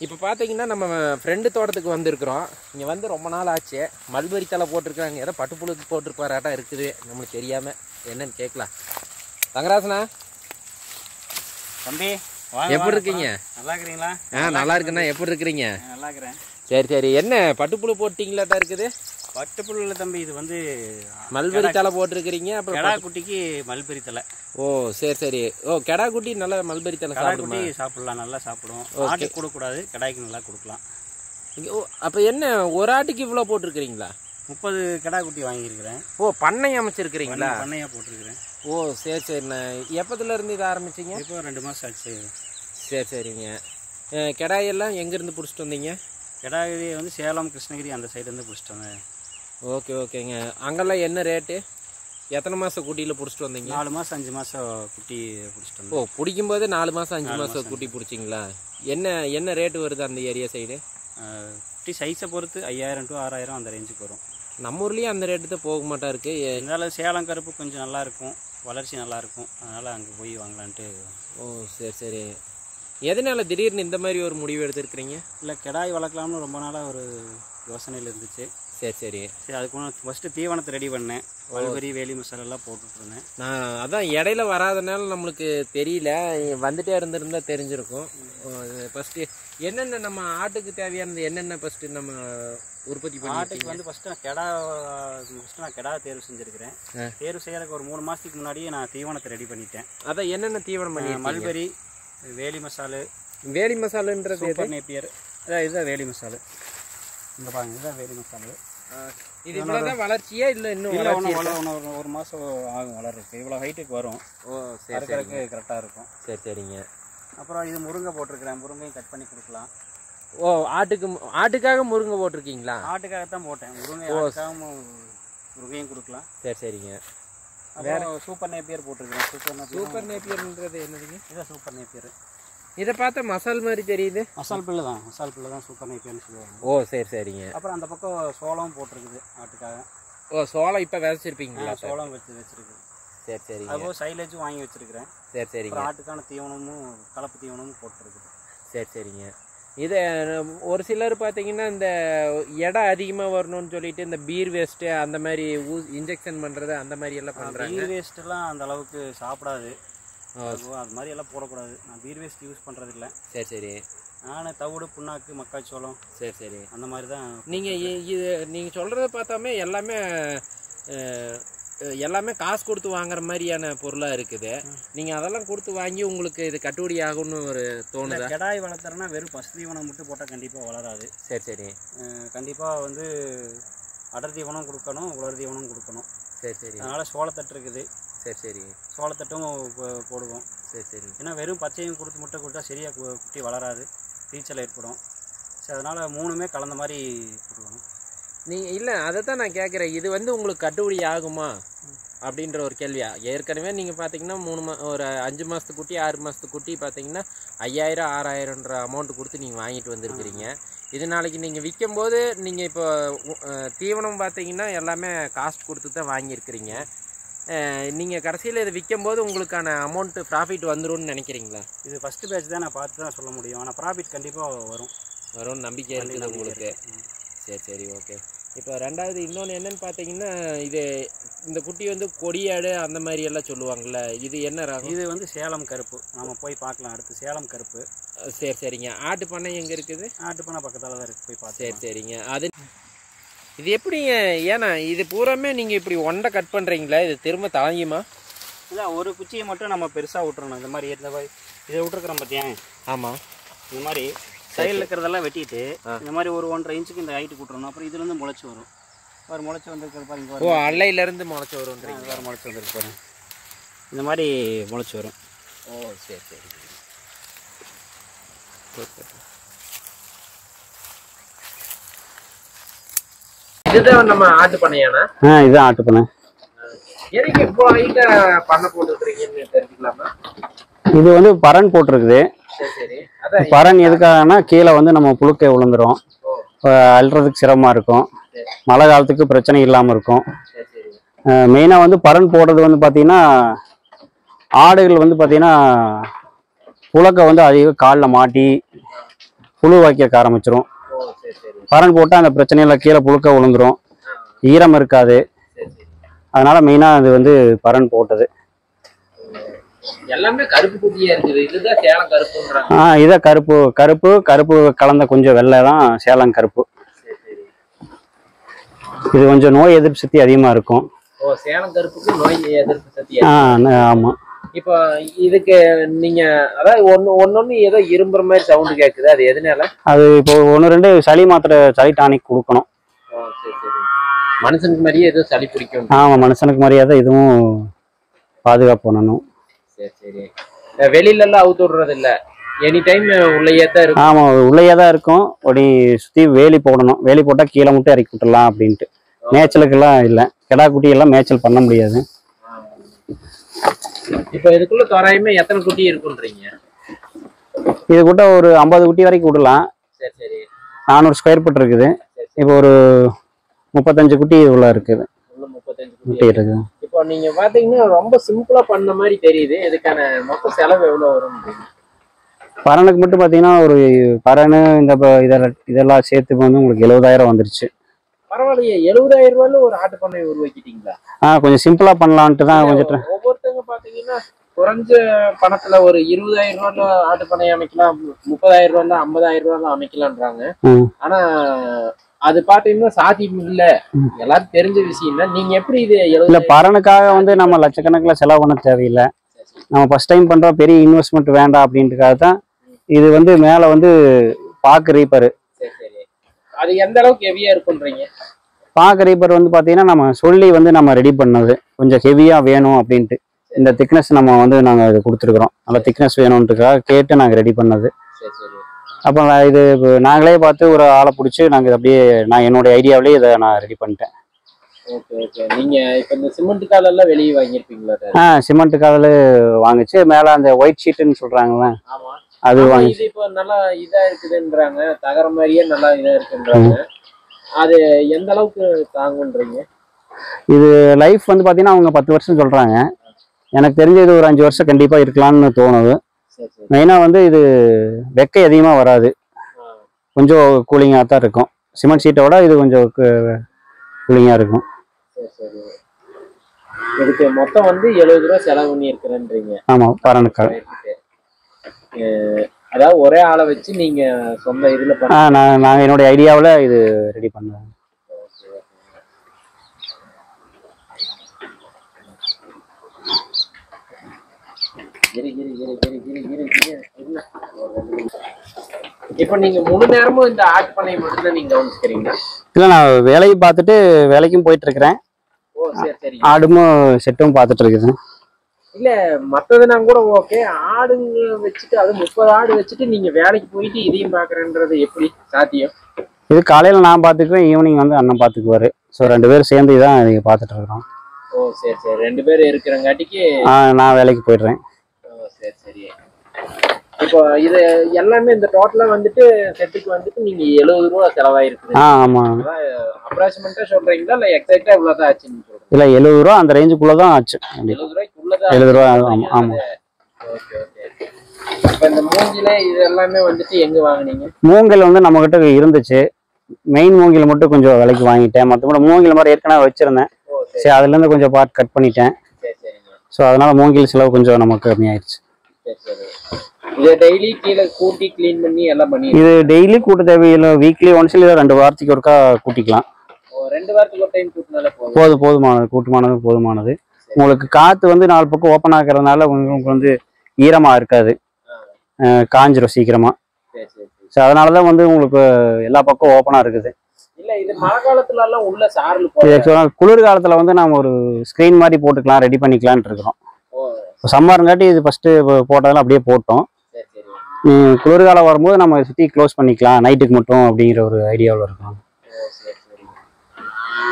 இப்போ பார்த்தீங்கன்னா நம்ம ஃப்ரெண்டு தோட்டத்துக்கு வந்திருக்கிறோம். இங்கே வந்து ரொம்ப நாள் ஆச்சு. மல்பெரி தலை போட்டிருக்காங்க. ஏதோ பட்டுப்புழுக்கு போட்டிருப்பாராட்டா இருக்குது. நம்மளுக்கு தெரியாமல் என்னன்னு கேட்கலாம். தங்கராசனா தம்பி எப்படி இருக்கீங்க? நல்லா இருக்கிறீங்களா? நல்லா இருக்குண்ணா. எப்படி இருக்கிறீங்க? நல்லா இருக்கிறேன். சரி சரி. என்ன பட்டுப்புழு போட்டிங்களாட்டா இருக்குது? பட்டுப்புழு இல்லை தம்பி, இது வந்து மல்பெரி தலை போட்டிருக்கிறீங்க. அப்புறம் கெடா குட்டிக்கு மல்பெரி தலை. ஓ சரி சரி. ஓ கெடா குட்டி நல்லா மல்பெரி தலை குட்டி சாப்பிடலாம், நல்லா சாப்பிடும். ஆட்டுக்கு கொடுக்கூடாது, கெடாய்க்கு நல்லா கொடுக்கலாம். ஓ அப்போ என்ன ஒரு ஆட்டுக்கு இவ்வளோ போட்டிருக்கிறீங்களா? 30 கெடா குட்டி வாங்கியிருக்கிறேன். ஓ பண்ணை அமைச்சிருக்கிறீங்களா? பண்ணையாக போட்டிருக்கிறேன். ஓ சரி சரிண்ணா. எப்போதுல இருந்து இதை ஆரம்பிச்சிங்க? இப்போ 2 மாதம் ஆச்சு. சரி சரிங்க. கெடாயெல்லாம் எங்கேருந்து பிடிச்சிட்டு வந்தீங்க? கெடாகிரி வந்து சேலம், கிருஷ்ணகிரி அந்த சைடுலேருந்து பிடிச்சிட்டு வந்தேன். ஓகே ஓகேங்க. அங்கெல்லாம் என்ன ரேட்டு? எத்தனை மாதம் குட்டியில் பிடிச்சிட்டு வந்தீங்க? 4 மாதம் 5 மாதம் குட்டி பிடிச்சிட்டு வந்தேன். ஓ பிடிக்கும்போது 4 மாதம் 5 மாதம் குட்டி பிடிச்சிங்களா? என்ன ரேட்டு வருது அந்த ஏரியா சைடு? குட்டி சைஸை பொறுத்து 5000 to 6000 அந்த ரேஞ்சுக்கு வரும். நம்ம ஊர்லேயும் அந்த ரேட்டு தான் போக மாட்டா இருக்கு. இருந்தாலும் சேலம் கருப்பு கொஞ்சம் நல்லாயிருக்கும், வளர்ச்சி நல்லாயிருக்கும். அதனால் அங்கே போய் வாங்கலான்ட்டு. ஓ சரி சரி. எதனால திடீர்னு இந்த மாதிரி ஒரு முடிவு எடுத்துருக்கிறீங்க? இல்லை, கெடாய் வளர்க்கலாம்னு ரொம்ப நாளாக ஒரு யோசனையில் இருந்துச்சு. சரி சரி. சரி, அதுக்கு ஃபஸ்ட்டு தீவனத்தை ரெடி பண்ணேன். மல்பெரி, வேலி மசாலெல்லாம் போட்டுட்ருந்தேன். நான் அதான் இடையில வராதனால நம்மளுக்கு தெரியல. வந்துட்டே இருந்திருந்தா தெரிஞ்சிருக்கும். ஃபஸ்ட்டு என்னென்ன நம்ம ஆட்டுக்கு தேவையானது என்னென்ன ஃபஸ்ட்டு நம்ம உற்பத்தி பண்ணி? ஆட்டுக்கு வந்து ஃபஸ்ட்டு நான் கெடா தேர்வு செஞ்சுருக்கிறேன். தேர்வு செய்யறதுக்கு ஒரு 3 மாதத்துக்கு முன்னாடியே நான் தீவனத்தை ரெடி பண்ணிட்டேன். அதான் என்னென்ன தீவனம் பண்ணி? மல்பெரி, வேலி மசாலு. வேலி மசாலுன்றது சூப்பர் நேப்பியர். அதான் இதுதான் வேலி மசாலு. இங்கே பாருங்க, இதுதான் வேலி மசாலு. இது இவ்வளோதான் வளர்ச்சியா இல்லை இன்னும்? ஒரு மாதம் ஆகும் வளர்றதுக்கு. இவ்வளோ ஹைட்டுக்கு வரும். ஓ சரி. அறுக்கிறதுக்கு கரெக்டாக இருக்கும். சரி சரிங்க. அப்புறம் இது முருங்கை போட்டிருக்கிறேன். முருங்கையும் கட் பண்ணி கொடுக்கலாம். ஓ ஆட்டுக்காக முருங்கை போட்டிருக்கீங்களா? ஆட்டுக்காகத்தான் போட்டேன். முருங்கையும் கொடுக்கலாம். சரி சரிங்க. அப்புறம் சூப்பர் நேப்பியர் போட்டிருக்கிறேன். சூப்பர் நேப்பியர்ன்றது என்னதுங்க? இதான் சூப்பர் நேப்பியர். இதை பார்த்தா மசால் மாதிரி தெரியுது. மசால் பில்லு தான் சூப்பர் நேப்பியர்னு சொல்லுவாங்க. ஓ சரி சரிங்க. அப்புறம் அந்த பக்கம் சோளம் போட்டிருக்குது ஆட்டுக்காக. ஓ சோளம் இப்போ விதைச்சிருப்பீங்களா? சோளம் வச்சிருக்கு. சரி சரிங்க. அதுபோல் சைலேஜும் வாங்கி வச்சிருக்கிறேன். சரி சரிங்க. ஆட்டுக்கான தீவனமும் கலப்பு தீவனமும் போட்டிருக்குது. சரி சரிங்க. இதை ஒரு சிலர் பார்த்தீங்கன்னா இந்த எடை அதிகமாக வரணும்னு சொல்லிட்டு இந்த பீர் வேஸ்ட்டு அந்த மாதிரி இன்ஜெக்ஷன் பண்ணுறது அந்த மாதிரி எல்லாம் பண்ணுறாங்க. பீர் வேஸ்ட்டெல்லாம் அந்த அளவுக்கு சாப்பிடாது. அது மாதிரி எல்லாம் போடக்கூடாது. நான் பீர் வேஸ்ட் யூஸ் பண்ணுறது இல்லை. சரி சரி. நான் தவிடு, புண்ணாக்கு, மக்காச்சோளம். சரி சரி. அந்த மாதிரி தான். நீங்கள் சொல்கிறத பார்த்தாமே எல்லாமே காசு கொடுத்து வாங்குற மாதிரியான பொருளாக இருக்குது. நீங்கள் அதெல்லாம் கொடுத்து வாங்கி உங்களுக்கு இது கட்டுப்படி ஆகும்னு ஒரு தோணுது. கெடாய் வளர்த்துறேன்னா வெறும் பசு தீவனம் மட்டும் போட்டால் கண்டிப்பாக வளராது. சரி சரி. கண்டிப்பாக வந்து அடர் தீவனம் கொடுக்கணும், உலர் தீவனம் கொடுக்கணும். சரி சரி. அதனால் சோளத்தட்டு இருக்குது. சரி சரி. சோளத்தட்டும் போடுவோம். சரி சரி. ஏன்னா வெறும் பச்சையும் கொடுத்து முட்டை கொடுத்தா சரியாக குட்டி வளராது, நீச்சல் ஏற்படும். சரி, அதனால் 3மே கலந்த மாதிரி கொடுக்கணும். நீங்கள் இல்லை அதை தான் நான் கேட்குறேன். இது வந்து உங்களுக்கு கட்டுப்படி ஆகுமா அப்படின்ற ஒரு கேள்வியா? ஏற்கனவே நீங்கள் பார்த்தீங்கன்னா ஒரு 5 மாதத்து குட்டி 6 மாதத்து குட்டி பார்த்தீங்கன்னா 5000 6000ன்ற அமௌண்ட்டு கொடுத்து நீங்கள் வாங்கிட்டு வந்திருக்கிறீங்க. இது நாளைக்கு நீங்கள் விற்கும்போது நீங்கள் இப்போ தீவனம் பார்த்தீங்கன்னா எல்லாமே காஸ்ட் கொடுத்து தான் வாங்கியிருக்கிறீங்க. நீங்கள் கடைசியில் இதை விற்கும்போது உங்களுக்கான அமௌண்ட்டு ப்ராஃபிட் வந்துடும்னு நினைக்கிறீங்களா? இது ஃபஸ்ட்டு பேட்ச் தான், நான் பார்த்து தான் சொல்ல முடியும். ஆனால் ப்ராஃபிட் கண்டிப்பாக வரும்னு நம்பிக்கை இருக்குது உங்களுக்கு. சரி சரி ஓகே. இப்போ ரெண்டாவது இன்னொன்று என்னென்னு பார்த்தீங்கன்னா இந்த குட்டி வந்து கொடியாடு அந்த மாதிரி எல்லாம் சொல்லுவாங்கள்ல, இது என்ன ரகம்? இது வந்து சேலம் கருப்பு. நம்ம போய் பார்க்கலாம் அடுத்து. சேலம் கருப்பு. சரி சரிங்க. ஆட்டு பண்ணை எங்கே இருக்குது? ஆட்டு பண்ணை பக்கத்தில் தான் இருக்குது, போய் பார்த்து. சரி சரிங்க. இது எப்படிங்க? ஏன்னா இது பூராமே நீங்கள் இப்படி ஒன்றை கட் பண்ணுறீங்களா? இது திரும்ப தாங்கியுமா? இல்லை, ஒரு குச்சியை மட்டும் நம்ம பெருசாக விட்டுறணும். இந்த மாதிரி இதை விட்டுருக்குறோம் பார்த்தியா? ஆமாம். இந்த மாதிரி சைடில் இருக்கிறதெல்லாம் வெட்டிட்டு இந்த மாதிரி ஒரு 1.5 இன்ச்சுக்கு இந்த ஹைட்டு கூட்டுறணும். அப்புறம் இதுலேருந்து முளைச்சி வரும். முளைச்சி வந்துருக்கிற பாருங்க. ஓ அல்லையிலேருந்து முளைச்சி வரும். வேறு முளைச்சி வந்துருக்கு பாருங்க. இந்த மாதிரி முளைச்சி வரும். ஓ சரி சரி. இதுதான் நம்ம ஆட்டு பண்ணையானா? இதுதான் ஆட்டு பண்ணை. எதுக்கு இப்போ ஹைட்டா பண்ணை போட்டுருக்கீங்கன்னு தெரிஞ்சுக்கலாமா? இது வந்து பரன் போட்டிருக்குது. பரன் எதுக்காகனா கீழே வந்து நம்ம புழுக்கை விழுந்துரும், அல்றதுக்கு சிரமமாக இருக்கும், மழை காலத்துக்கு பிரச்சனை இல்லாமல் இருக்கும். மெயினாக வந்து பரன் போடுறது வந்து பார்த்தீங்கன்னா ஆடுகள் வந்து பார்த்தீங்கன்னா புழக்க வந்து அதிக காலில் மாட்டி புழு வைக்க ஆரம்பிச்சிரும். பரன் போட்டால் அந்த பிரச்சனையில் கீழே புழுக்க விழுந்துரும், ஈரம் இருக்காது. அதனால மெயினாக அது வந்து பரன் போட்டது. எல்லாமே கருப்பு குட்டியா இருக்குது. இதுதான் சேலம் கருப்புன்றாங்க. இதை கருப்பு கருப்பு கருப்பு கலந்த கொஞ்சம் வெள்ளை தான் சேலம் கருப்பு. இது கொஞ்சம் நோய் எதிர்ப்பு சக்தி அதிகமா இருக்கும். சேலம் கருப்புக்கு நோய் எதிர்ப்பு சக்தி. ஆமா. இப்போ இதுக்கு நீங்க அதாவது ஒன்னொன்னு ஏதோ இரும்புற மாதிரி சவுண்ட் கேக்குது, அது எதனால? அது இப்போ 1-2 சளி மாத்திரை, சளி டானிக் கொடுக்கணும். மனுஷனுக்கு மாதிரியே ஏதோ சளி பிடிக்கும். ஆமா, மனுஷனுக்கு மாதிரியே தான் இதுவும் பாதுகாப்பு பண்ணணும். சரி. வெளியில எல்லாம் அவுத்து விடுறது இல்ல, எனி டைம் உள்ளேயே தான் இருக்கும். ஆமா, உள்ளேயே தான் இருக்கும். அப்படி சுத்தி வேலி போடணும். வேலி போட்டா கீழே மட்டும் இறக்கி விட்டுலாம் அப்படின்ட்டு. மேய்ச்சலுக்கெல்லாம் இல்லை, கிடா குட்டி எல்லாம் மேய்ச்சல் பண்ண முடியாது. இப்போ இதுக்குள்ள தோராயமா எத்தனை குட்டி இருக்குன்றீங்க? இது கூட ஒரு 50 குட்டி வரைக்கும் விடலாம். சரி. 400 ஸ்கொயர் ஃபீட் இருக்குது. இப்போ ஒரு 35 குட்டி உள்ள இருக்குது. 35 குட்டி இருக்குது. இப்போ நீங்க பாத்தீங்கன்னா ரொம்ப சிம்பிளா பண்ண மாதிரி தெரியுது. இதுக்கான மொத்த செலவு எவ்வளவு வரும்? பரனுக்கு மட்டும் பாத்தீங்கன்னா ஒரு பரனு இந்த இதெல்லாம் சேர்த்து வந்து உங்களுக்கு 70,000 வந்துருச்சு. பரவாயில்லையே, 70,000 ரூபாயில ஒரு ஆட்டு பண்ணை உருவாக்கிட்டீங்களா? கொஞ்சம் சிம்பிளா பண்ணலான்ட்டு தான். கொஞ்சம் ஒவ்வொருத்தங்க பாத்தீங்கன்னா குறைஞ்ச பணத்துல ஒரு 20,000 ரூபாயில ஆட்டு பண்ணை அமைக்கலாம், 30,000 ரூபாயில 50,000 ரூபாயில அமைக்கலான்றாங்க. ஆனா அது பாத்தீங்கன்னா சாத்தியம் இல்ல, எல்லாரும் தெரிஞ்ச விஷயம் இல்ல. நீங்க எப்படி இது? இல்ல, பரனுக்காக வந்து நம்ம லட்சக்கணக்கில் செலவு பண்ண தேவையில்லை. நம்ம ஃபர்ஸ்ட் டைம் பண்றோம், பெரிய இன்வெஸ்ட்மெண்ட் வேண்டாம் அப்படின்றதுக்காக தான் இது வந்து மேல வந்து பாக்கு ரீப்பர். அது எந்த அளவுக்கு ஹெவியா இருக்குன்றீங்க? பாக்கு ரீப்பர் வந்து பாத்தீங்கன்னா நம்ம சொல்லி வந்து நம்ம ரெடி பண்ணது, கொஞ்சம் ஹெவியா வேணும் அப்படின்ட்டு. இந்த திக்னஸ் நம்ம வந்து நாங்க இது கொடுத்துருக்குறோம். நல்ல திக்னஸ் வேணும்ன்றதுக்காக கேட்டு நாங்க ரெடி பண்ணது. அப்போ இது நாங்களே பார்த்து ஒரு ஆளை பிடிச்சி நாங்கள் அப்படியே என்னோட ஐடியாவிலேயே இதை நான் ரெடி பண்ணிட்டேன். நீங்க இப்போ இந்த சிமெண்ட் காலெல்லாம் வெளியே வாங்கியிருப்பீங்களா? சிமெண்ட் கால் வாங்கிச்சு, மேலே அந்த ஒயிட் ஷீட்டுன்னு சொல்றாங்களே, அது வாங்கி. இது இப்போ நல்லா இதா இருக்குதுன்றாங்க, தகர மாதிரியே நல்லா இதா இருக்குன்றாங்க. அது எந்த அளவுக்கு தாங்குன்றீங்க? இது லைஃப் வந்து பார்த்தீங்கன்னா அவங்க 10 வருஷம் சொல்றாங்க. எனக்கு தெரிஞ்சது ஒரு 5 வருஷம் கண்டிப்பா இருக்கலாம்னு தோணுது. மெயினாக வந்து இது வெக்கை அதிகமாக வராது, கொஞ்சம் கூலிங்காக தான் இருக்கும். சிமெண்ட் ஷீட்டோட இது கொஞ்சம் கூலிங்காக இருக்கும். இதுக்கு மொத்தம் வந்து 70 ரூபா செலவு பண்ணி இருக்கிறேன்றீங்க? ஆமாம், பரனுக்காக. அதாவது ஒரே ஆளை வச்சு நீங்க சொந்த இதுல நான் என்னுடைய ஐடியாவில் இது ரெடி பண்ணேன். இப்ப நீங்க முழு நேரமும் இந்த ஆட்டு பண்ணை மட்டும் தான் நீங்க கவனிச்சுக்கிறீங்க? இல்ல, நான் வேலையை பார்த்துட்டு வேலைக்கும் போயிட்டு இருக்கிறேன். ஆடும் செட்டும் பார்த்துட்டு இருக்குது. இல்ல மத்ததுனா கூட ஓகே, ஆடுங்க வச்சுட்டு அது 30 ஆடு வச்சுட்டு நீங்க வேலைக்கு போயிட்டு இதையும் பாக்குறேன்றது எப்படி சாத்தியம்? இது காலையில நான் பாத்துக்குவேன், ஈவினிங் வந்து அண்ணன் பாத்துக்குவாரு. ஸோ 2 பேரும் சேர்ந்து தான் இதை பார்த்துட்டு இருக்கிறோம். சரி 2 பேர் இருக்கிறங்காட்டிக்கு நான் வேலைக்கு போயிடுறேன். சரி. இப்போ இது எல்லாமே இந்த டோட்டலா வந்துட்டு செட்டுக்கு வந்துட்டு நீங்க 70 ரூபா செலவாயிருக்கு. ஆமா, அப்ராக்சிமேட்டா சொல்றீங்களா இல்ல எக்ஸாக்ட்டா இவ்வளவுதான் ஆச்சுன்னு சொல்றீங்க? இல்ல, 70 ரூபா அந்த ரேஞ்சுக்குள்ளதான் ஆச்சு. 70 ரூபாய்க்குள்ளதான். 70 ரூபா. ஆமா. ஓகே. இப்ப இந்த மூங்கில இது எல்லாமே வந்துட்டு எங்க வாங்குனீங்க? மூங்கில் வந்து நம்ம கிட்ட இருந்துச்சு. மெயின் மூங்கில் மட்டும் கொஞ்சம் விலைக்கு வாங்கிட்டேன். மற்றபடி மூங்கில் மாதிரி ஏற்கனவே வச்சிருந்தேன். சரி, அதுல இருந்து கொஞ்சம் பார்ட் கட் பண்ணிட்டேன். ஸோ அதனால மூங்கில் செலவு கொஞ்சம் நமக்கு கம்மியாயிடுச்சு. இது டெய்லி கீழே கூட்டி க்ளீன் பண்ணி எல்லாம் பண்ணி இது டெய்லி கூட்ட தேவையில்லை, வீக்லி ஒன்ஸ் இல்லை 2 வாரத்துக்கு ஒருக்கா கூட்டிக்கலாம். 2 வாரத்துக்கு ஒரு டைம் கூட்டினாலே போதுமானது. கூட்டமானது போதுமானது. உங்களுக்கு காற்று வந்து 4 பக்கம் ஓப்பன் ஆகிறதுனால உங்களுக்கு வந்து ஈரமாக இருக்காது, காஞ்சிரும் சீக்கிரமா. ஸோ அதனால தான் வந்து உங்களுக்கு எல்லா பக்கம் ஓப்பனாக இருக்குது. இல்ல இது மழை காலத்துல எல்லாம் உள்ள சாரல் குளிர் காலத்துல வந்து நம்ம ஒரு ஸ்கிரீன் மாதிரி போட்டுக்கலாம், ரெடி பண்ணிக்கலாம்னு இருக்கிறோம். சம்மருங்காட்டி இது ஃபர்ஸ்ட் போட்டதெல்லாம் அப்படியே போட்டோம். குளிர்காலம் வரும்போது நம்ம சுற்றி க்ளோஸ் பண்ணிக்கலாம் நைட்டுக்கு மட்டும் அப்படிங்கிற ஒரு ஐடியாவில் இருக்கோம்.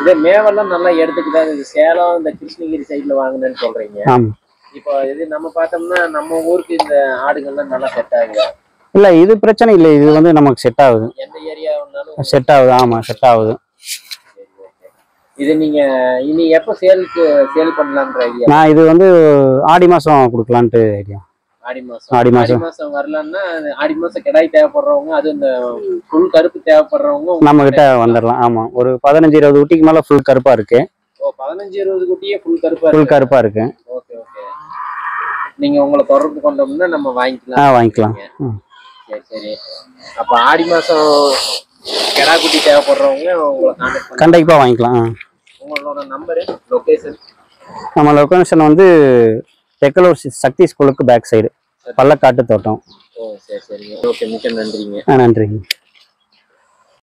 இதே மேவெல்லாம் நல்லா எடுத்துக்கிட்டா இது சேலம் இந்த கிருஷ்ணகிரி சைட்ல வாங்கினேன்னு சொல்றீங்க. இப்போ இது நம்ம பார்த்தோம்னா நம்ம ஊருக்கு இந்த ஆடுகள்லாம் நல்லா செட் ஆகுது. இல்லை, இது பிரச்சனை இல்லை, இது வந்து நமக்கு செட் ஆகுது. எந்த ஏரியாவுனாலும் செட் ஆகுது. ஆமாம், செட் ஆகுது. இது நீங்க இனி எப்போ சேல் பண்ணலான்ற ஐடியா? நான் இது வந்து ஆடி மாசம் கொடுக்கலான்ட்டு ஐடியா. ஆடி மாசம் வரலான்னா ஆடி மாசம் கிடாய் தேவைப்படுறவங்க, அது இந்த ஃபுல் கருப்பு தேவைப்படுறவங்க நம்ம கிட்ட வந்துடலாம். ஆமா, ஒரு 15-20 குட்டிக்கு மேல ஃபுல் கருப்பா இருக்கு. ஓ, 15-20 குட்டியே ஃபுல் கருப்பா இருக்கு. Okay okay. நீங்க உங்களை தொடர்பு கொண்டோம்னா நம்ம வாங்கிக்கலாம். வாங்கிக்கலாம். சரி சரி. அப்ப ஆடி மாசம் கிடா குட்டி தேவைப்படுறவங்க உங்களை கண்டிப்பா வாங்கிக்கலாம். உங்களோட நம்பரு, லொகேஷன்? நம்ம லொகேஷன் வந்து தெக்கலூர் சக்தி ஸ்கூலுக்கு பேக் சைடு, பள்ளக்காட்டு தோட்டம். ஓ சரி சரிங்க. ஓகே, மிக்க நன்றிங்க. நன்றிங்க.